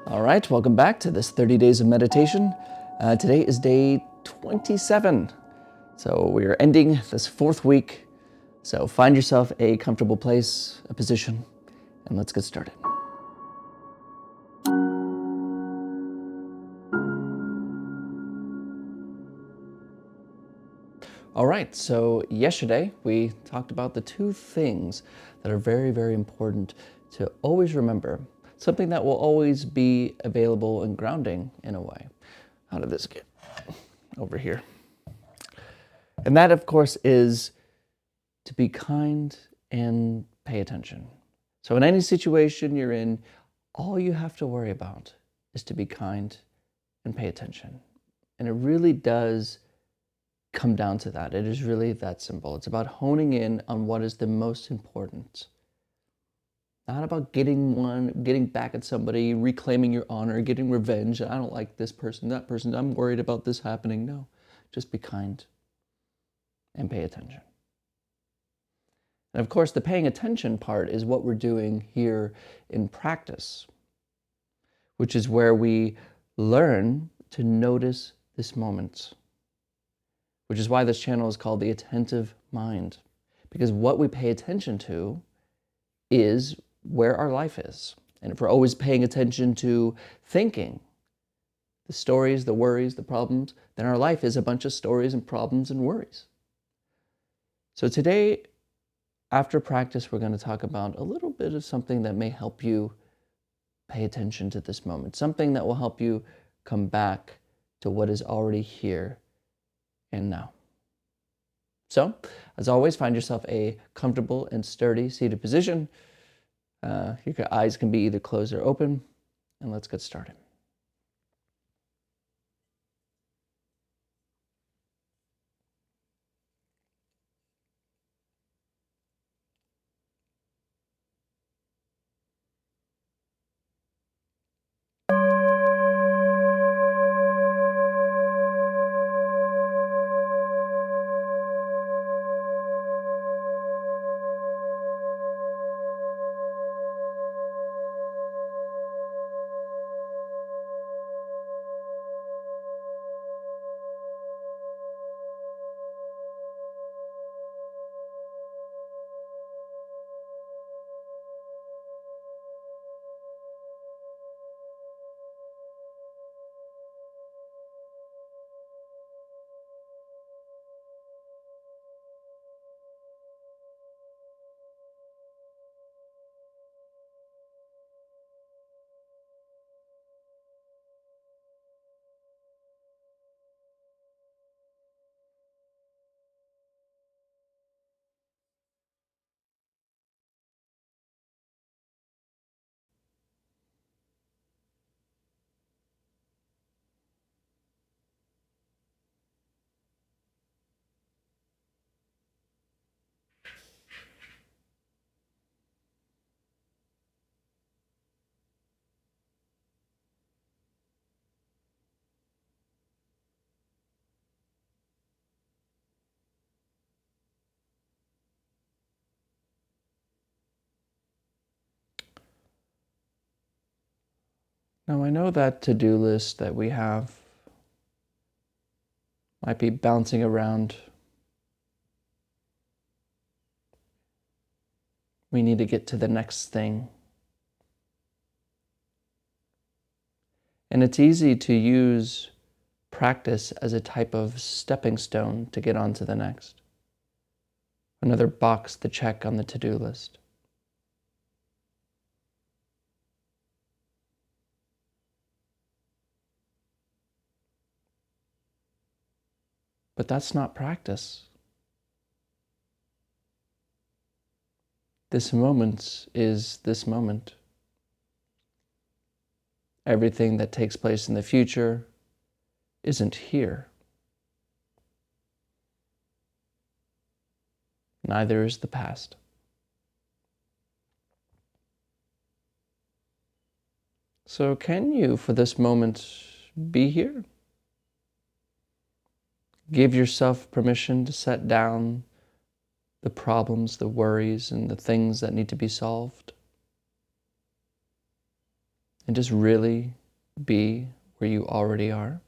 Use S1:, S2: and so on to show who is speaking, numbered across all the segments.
S1: All right, welcome back to this 30 days of meditation. Today is day 27. So we are ending this fourth week. So find yourself a comfortable place, a position, and let's get started. All right, so yesterday we talked about the two things that are very, very important to always remember. Something that will always be available and grounding in a way. How did this get over here? And that, of course, is to be kind and pay attention. So in any situation you're in, all you have to worry about is to be kind and pay attention. And it really does come down to that. It is really that simple. It's about honing in on what is the most important. Not about getting back at somebody, reclaiming your honor, getting revenge. I don't like this person, that person. I'm worried about this happening. No, just be kind and pay attention. And of course, the paying attention part is what we're doing here in practice, which is where we learn to notice this moment, which is why this channel is called the Attentive Mind, because what we pay attention to is where our life is. And if we're always paying attention to thinking, the stories, the worries, the problems, then our life is a bunch of stories and problems and worries. So today, after practice, we're going to talk about a little bit of something that may help you pay attention to this moment, something that will help you come back to what is already here and now. So, as always, find yourself a comfortable and sturdy seated position. Your eyes can be either closed or open, and let's get started. Now, I know that to-do list that we have might be bouncing around. We need to get to the next thing. And it's easy to use practice as a type of stepping stone to get on to the next. Another box to check on the to-do list. But that's not practice. This moment is this moment. Everything that takes place in the future isn't here. Neither is the past. So can you, for this moment, be here? Give yourself permission to set down the problems, the worries, and the things that need to be solved. and just really be where you already are?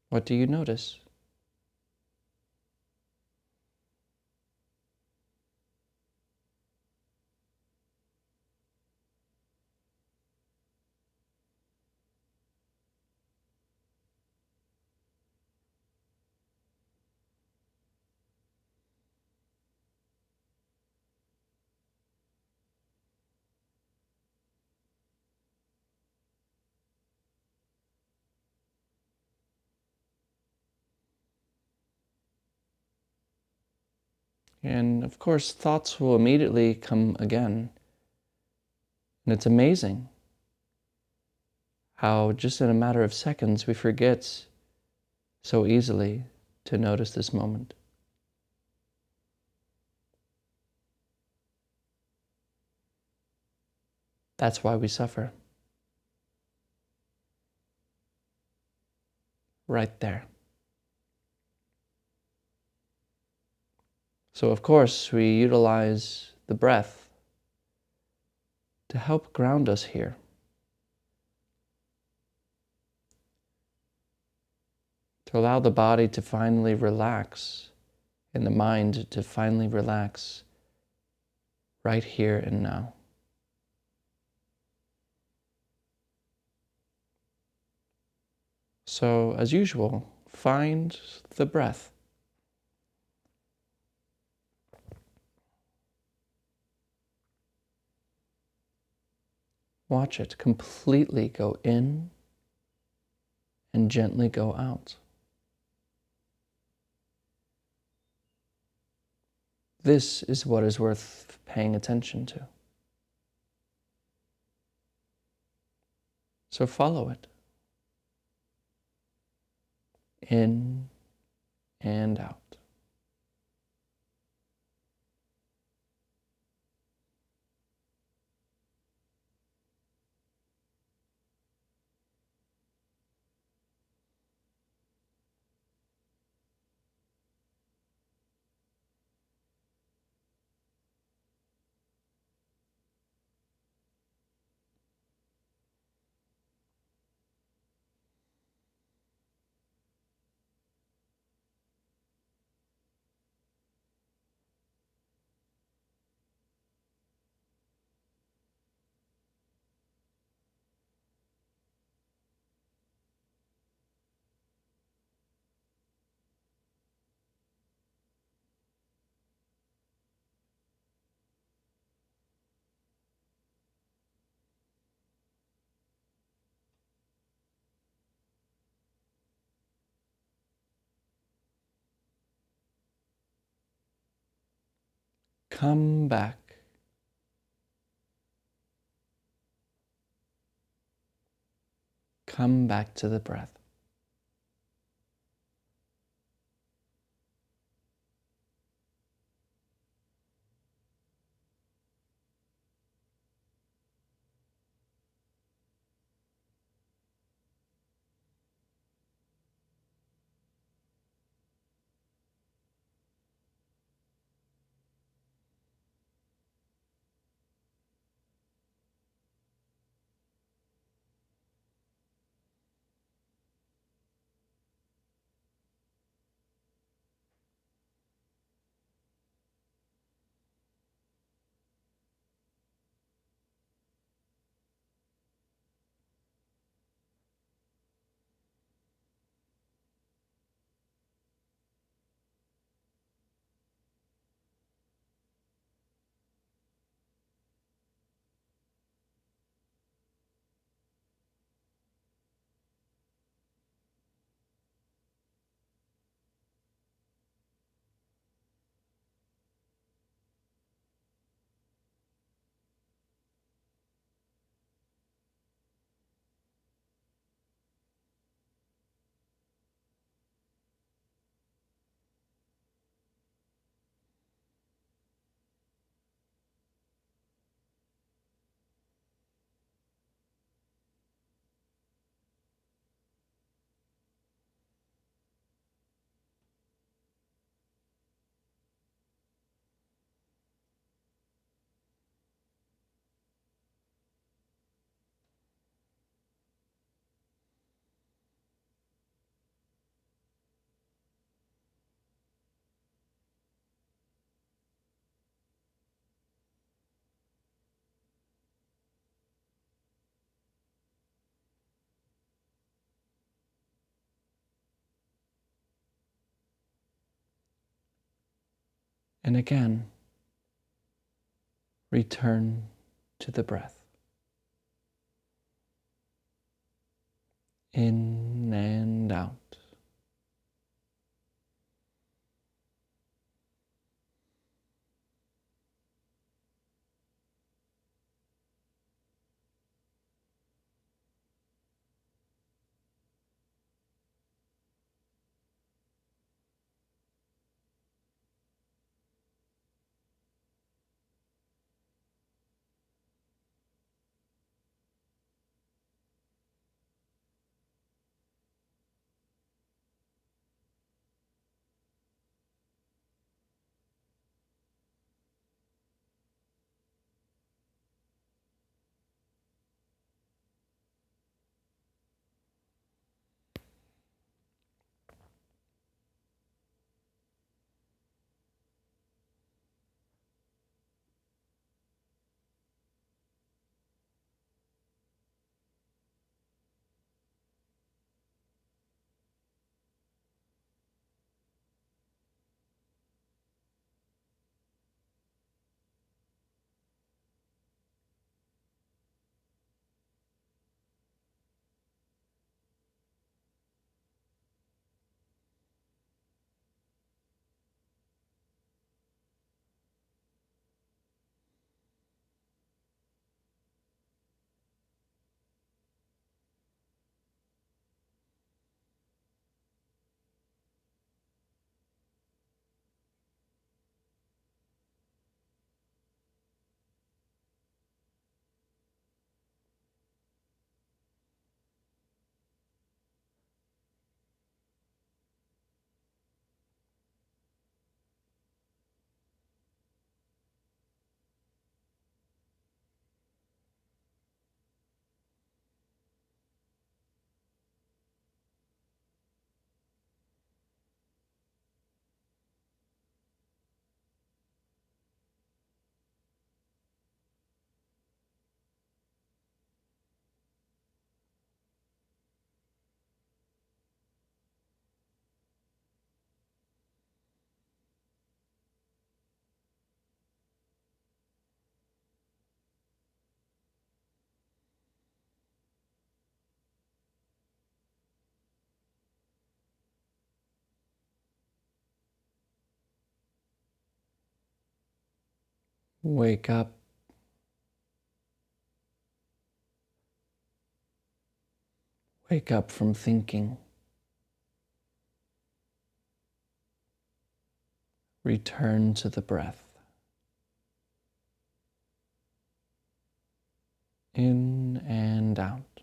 S1: What do you notice? And of course, thoughts will immediately come again. And it's amazing how just in a matter of seconds we forget so easily to notice this moment. That's why we suffer. Right there. So of course, we utilize the breath to help ground us here. To allow the body to finally relax and the mind to finally relax right here and now. So, as usual, find the breath. Watch it completely go in and gently go out. This is what is worth paying attention to. So follow it. In and out. Come back. Come back to the breath. And again, return to the breath. In and out. Wake up. Wake up from thinking. Return to the breath. In and out.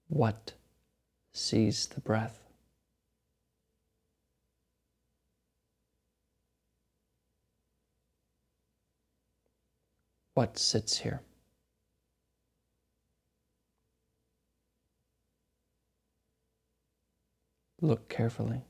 S1: What sees the breath? What sits here? Look carefully.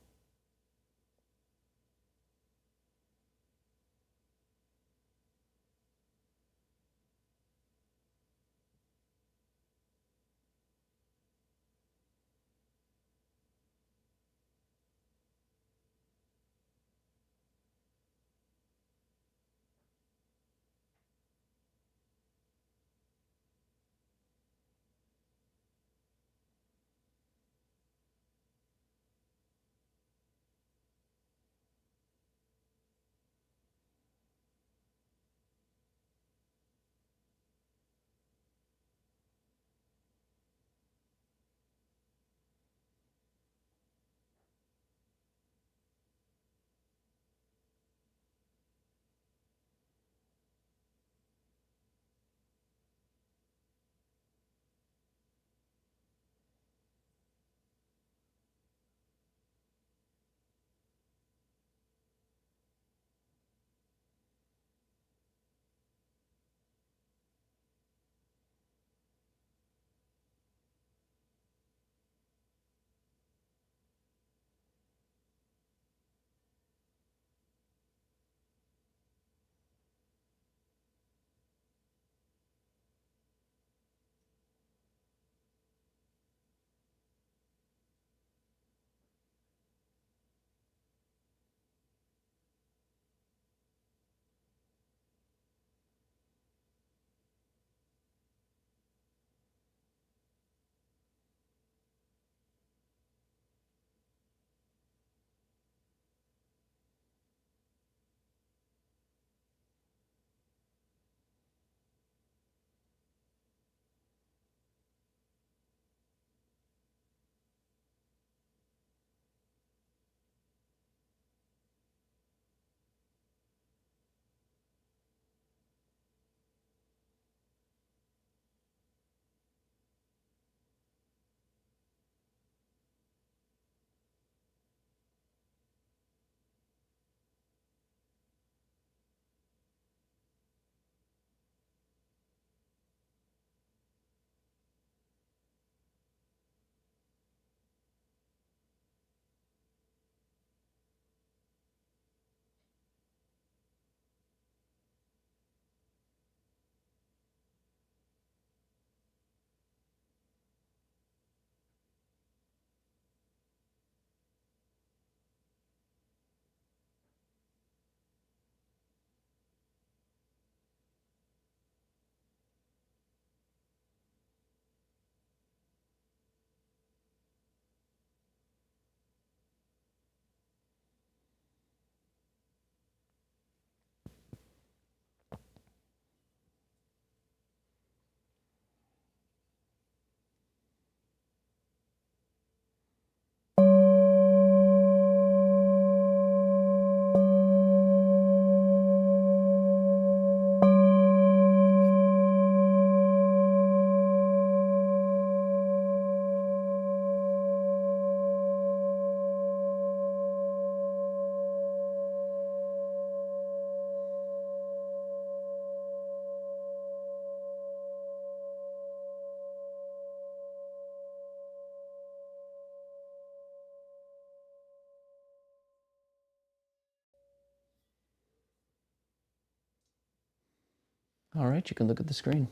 S1: All right, you can look at the screen.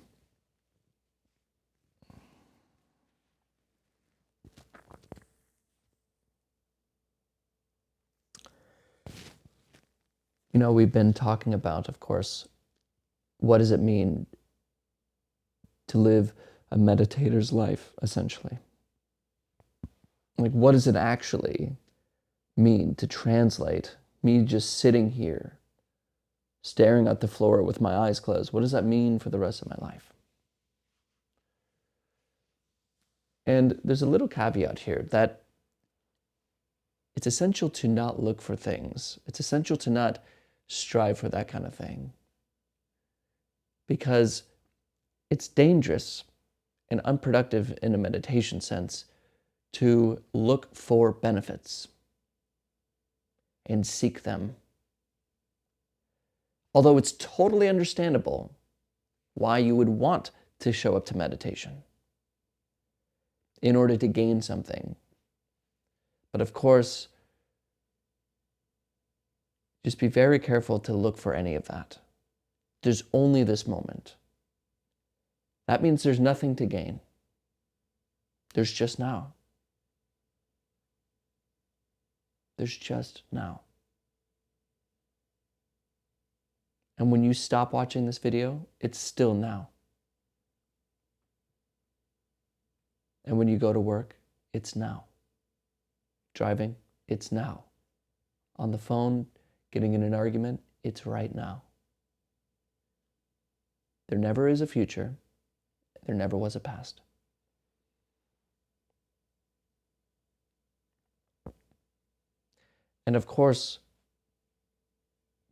S1: You know, we've been talking about, of course, what does it mean to live a meditator's life, essentially? Like, what does it actually mean to translate me just sitting here, staring at the floor with my eyes closed? What does that mean for the rest of my life? And there's a little caveat here that it's essential to not look for things. It's essential to not strive for that kind of thing, because it's dangerous and unproductive in a meditation sense to look for benefits and seek them. Although it's totally understandable why you would want to show up to meditation in order to gain something. But of course, just be very careful to look for any of that. There's only this moment. That means there's nothing to gain. There's just now. There's just now. And when you stop watching this video, it's still now. And when you go to work, it's now. Driving, it's now. On the phone, getting in an argument, it's right now. There never is a future. There never was a past. And of course,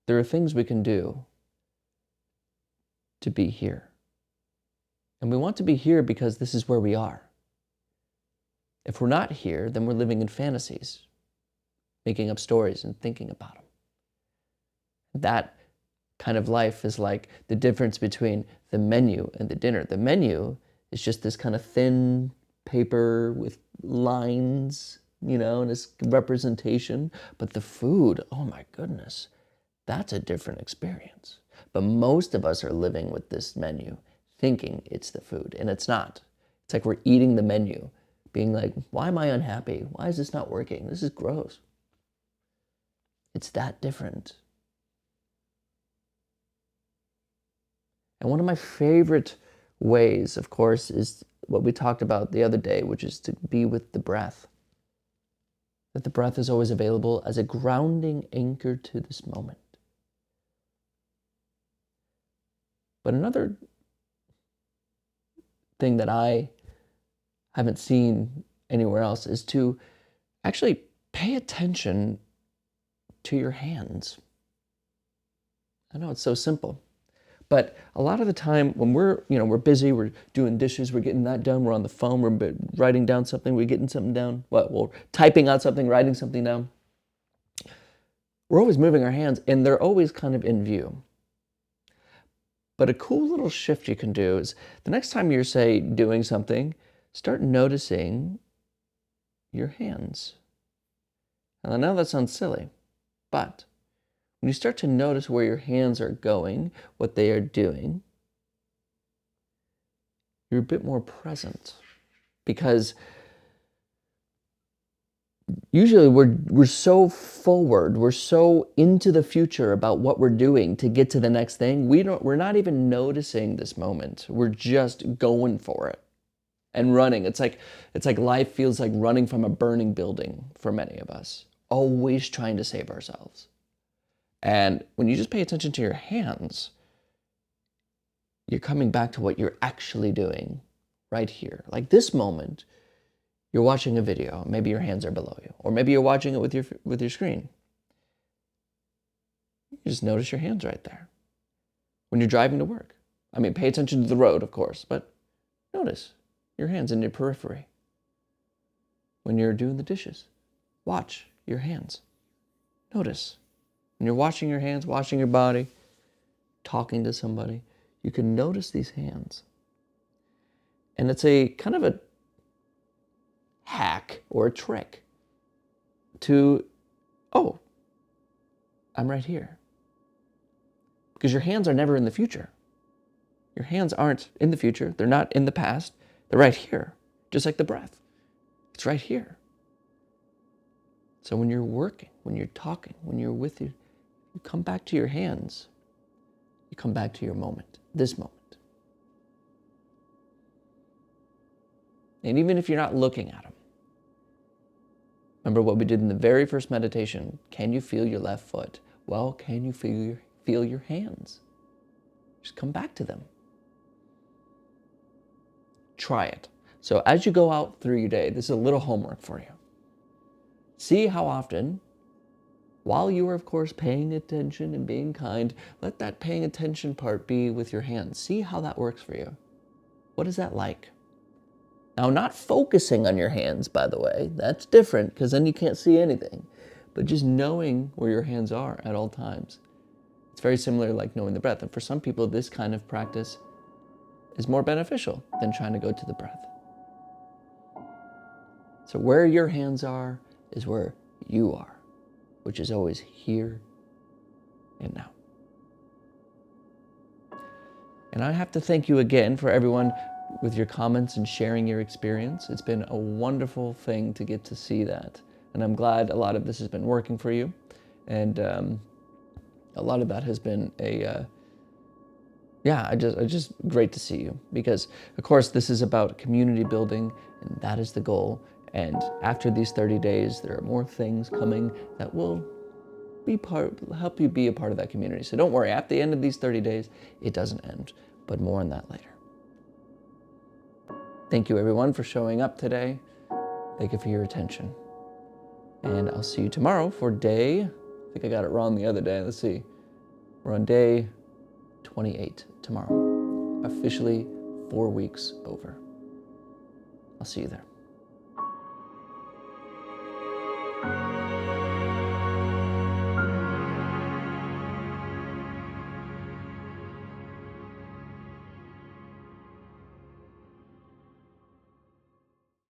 S1: there are things we can do to be here. And we want to be here because this is where we are. If we're not here, then we're living in fantasies, making up stories and thinking about them. That kind of life is like the difference between the menu and the dinner. The menu is just this kind of thin paper with lines, and this representation. But the food, oh my goodness, that's a different experience. But most of us are living with this menu, thinking it's the food, and it's not. It's like we're eating the menu, being like, why am I unhappy? Why is this not working? This is gross. It's that different. And one of my favorite ways, of course, is what we talked about the other day, which is to be with the breath. That the breath is always available as a grounding anchor to this moment. But another thing that I haven't seen anywhere else is to actually pay attention to your hands. I know it's so simple, but a lot of the time when we're busy, we're doing dishes, we're getting that done, we're on the phone, we're writing down something, we're getting something down, we're typing out something, writing something down. We're always moving our hands, and they're always kind of in view. But a cool little shift you can do is the next time you're, say, doing something, start noticing your hands. Now, I know that sounds silly, but when you start to notice where your hands are going, what they are doing, you're a bit more present. Because usually we're so forward, we're so into the future about what we're doing to get to the next thing. We're not even noticing this moment. We're just going for it and running. It's like life feels like running from a burning building for many of us, always trying to save ourselves. And when you just pay attention to your hands, you're coming back to what you're actually doing right here. Like this moment, you're watching a video. Maybe your hands are below you, or maybe you're watching it with your screen. You just notice your hands right there. When you're driving to work, I mean, pay attention to the road, of course, but notice your hands in your periphery. When you're doing the dishes, watch your hands. Notice. When you're washing your hands, washing your body, talking to somebody, you can notice these hands. And it's a kind of a hack or a trick to, oh, I'm right here. Because your hands are never in the future. Your hands aren't in the future. They're not in the past. They're right here, just like the breath. It's right here. So when you're working, when you're talking, when you're with you come back to your hands. You come back to your moment, this moment. And even if you're not looking at them, remember what we did in the very first meditation. Can you feel your left foot? Well, can you feel your hands? Just come back to them. Try it. So as you go out through your day, this is a little homework for you. See how often, while you are, of course, paying attention and being kind, let that paying attention part be with your hands. See how that works for you. What is that like? Now, not focusing on your hands, by the way. That's different, because then you can't see anything. But just knowing where your hands are at all times. It's very similar like knowing the breath. And for some people, this kind of practice is more beneficial than trying to go to the breath. So where your hands are is where you are, which is always here and now. And I have to thank you again for everyone with your comments and sharing your experience. It's been a wonderful thing to get to see that. And I'm glad a lot of this has been working for you. And a lot of that has been just great to see you. Because, of course, this is about community building, and that is the goal. And after these 30 days, there are more things coming that will help you be a part of that community. So don't worry, at the end of these 30 days, it doesn't end, but more on that later. Thank you everyone for showing up today. Thank you for your attention. And I'll see you tomorrow for I think I got it wrong the other day. Let's see. We're on day 28 tomorrow. Officially 4 weeks over. I'll see you there.